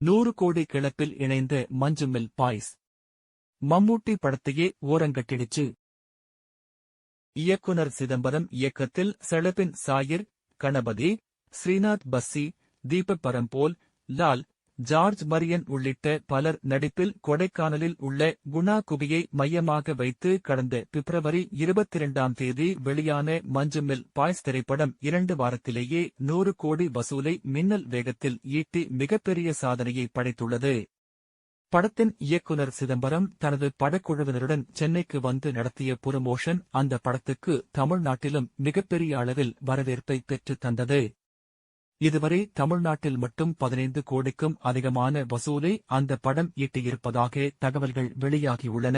100 கோடி கிளப்பில் இணைந்த மஞ்சுமெல் பாய்ஸ். மம்மூட்டி படத்தையே ஓரங்கட்டிடுச்சு. இயக்குனர் சிதம்பரம் இயக்கத்தில் செலபின் சாயிர், கணபதி, ஸ்ரீநாத் பஸ்ஸி, தீபக் பரம்போல், லால், ஜார்ஜ் மரியன் உள்ளிட்ட பலர் நடிப்பில் கொடைக்கானலில் உள்ள குணா குகையை மையமாக வைத்து கடந்த பிப்ரவரி 22ஆம் தேதி வெளியான மஞ்சுமெல் பாய்ஸ் திரைப்படம் 2 வாரத்திலேயே 100 கோடி வசூலை மின்னல் வேகத்தில் ஈட்டி மிகப்பெரிய சாதனையை படைத்துள்ளது. படத்தின் இயக்குனர் சிதம்பரம் தனது படக்குழுவினருடன் சென்னைக்கு வந்து நடத்திய புரமோஷன் அந்த படத்துக்கு தமிழ்நாட்டிலும் மிகப்பெரிய அளவில் வரவேற்பை பெற்றுத் தந்தது. இதுவரை தமிழ்நாட்டில் மட்டும் 15 கோடிக்கும் அதிகமான வசூலை அந்த படம் ஈட்டியிருப்பதாக தகவல்கள் வெளியாகியுள்ளன.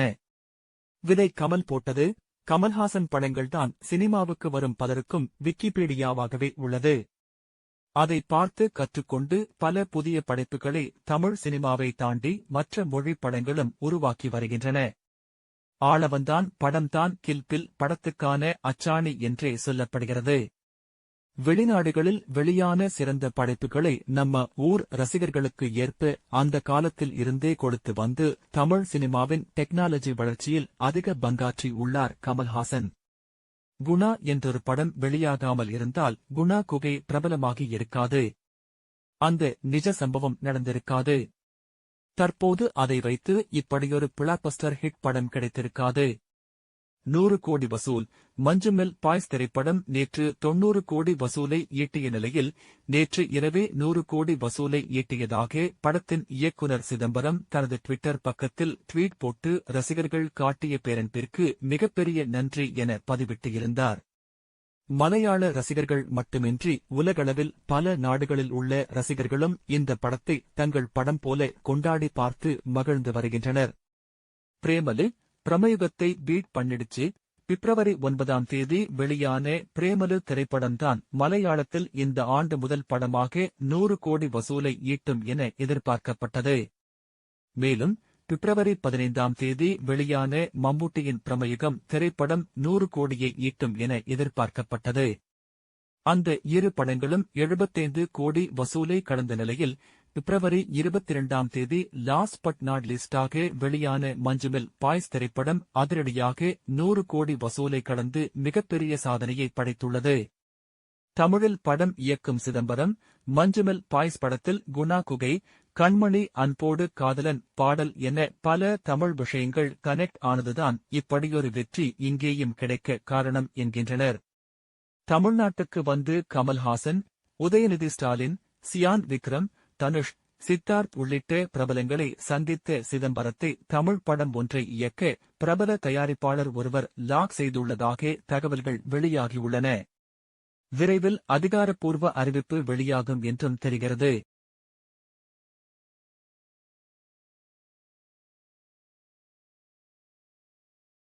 விதை கமல் போட்டது. கமல்ஹாசன் படங்கள்தான் சினிமாவுக்கு வரும் பலருக்கும் விக்கிபீடியாவாகவே உள்ளது. அதை பார்த்து கற்றுக்கொண்டு பல புதிய படைப்புகளை தமிழ் சினிமாவை தாண்டி மற்ற மொழி படங்களும் உருவாக்கி வருகின்றன. ஆளவந்தான் படம்தான் கில்பில் படத்துக்கான அச்சாணி என்றே சொல்லப்படுகிறது. வெளிநாடுகளில் வெளியான சிறந்த படைப்புகளை நம்ம ஊர் ரசிகர்களுக்கு ஏற்ப அந்த காலத்தில் இருந்தே கொடுத்து வந்து தமிழ் சினிமாவின் டெக்னாலஜி வளர்ச்சியில் அதிக பங்காற்றி உள்ளார் கமல்ஹாசன். குணா என்றொரு படம் வெளியாகாமல் இருந்தால் குணா குகை பிரபலமாகி இருக்காது. அந்த நிஜ சம்பவம் நடந்திருக்காது. தற்போது அதை வைத்து இப்படியொரு பிளாக்பஸ்டர் ஹிட் படம் கிடைத்திருக்காது. 100 கோடி வசூல். மஞ்சுமெல் பாய்ஸ் திரைப்படம் நேற்று 90 கோடி வசூலை ஈட்டிய நிலையில் நேற்று இரவே 100 கோடி வசூலை ஈட்டியதாக படத்தின் இயக்குனர் சிதம்பரம் தனது ட்விட்டர் பக்கத்தில் ட்வீட் போட்டு ரசிகர்கள் காட்டிய பேரன்பிற்கு மிகப்பெரிய நன்றி என பதிவிட்டிருந்தார். மலையாள ரசிகர்கள் மட்டுமின்றி உலகளவில் பல நாடுகளில் உள்ள ரசிகர்களும் இந்த படத்தை தங்கள் படம் போல கொண்டாடி பார்த்து மகிழ்ந்து வருகின்றனர். பிரேமலு பிரமயுகத்தை பீட் பண்ணிடுச்சு. பிப்ரவரி 9ஆம் தேதி வெளியான பிரேமலு திரைப்படம்தான் மலையாளத்தில் இந்த ஆண்டு முதல் படமாக 100 கோடி வசூலை ஈட்டும் என எதிர்பார்க்கப்பட்டது. மேலும் பிப்ரவரி 15ஆம் தேதி வெளியான மம்மூட்டியின் பிரமயுகம் திரைப்படம் 100 கோடியை ஈட்டும் என எதிர்பார்க்கப்பட்டது. அந்த இரு படங்களும் 75 கோடி வசூலை கடந்த நிலையில் பிப்ரவரி 22ஆம் தேதி லாஸ்ட் பட் நாட் லீஸ்டாக வெளியான மஞ்சுமெல் பாய்ஸ் திரைப்படம் அதிரடியாக 100 கோடி வசூலை கடந்து மிகப்பெரிய சாதனையை படைத்துள்ளது. தமிழில் படம் இயக்கும் சிதம்பரம் மஞ்சுமெல் பாய்ஸ் படத்தில் குணா குகை, கண்மணி அன்போடு காதலன் பாடல் என பல தமிழ் விஷயங்கள் கனெக்ட் ஆனதுதான் இப்படியொரு வெற்றி இங்கேயும் கிடைக்க காரணம் என்கின்றனர். தமிழ்நாட்டுக்கு வந்து கமல்ஹாசன், உதயநிதி ஸ்டாலின், சியான் விக்ரம், தனுஷ், சித்தார்த் உள்ளிட்ட பிரபலங்களை சந்தித்த சிதம்பரத்தை தமிழ் படம் ஒன்றை இயக்க பிரபல தயாரிப்பாளர் ஒருவர் லாக் செய்துள்ளதாக தகவல்கள் வெளியாகியுள்ளன. விரைவில் அதிகாரப்பூர்வ அறிவிப்பு வெளியாகும் என்றும் தெரிகிறது.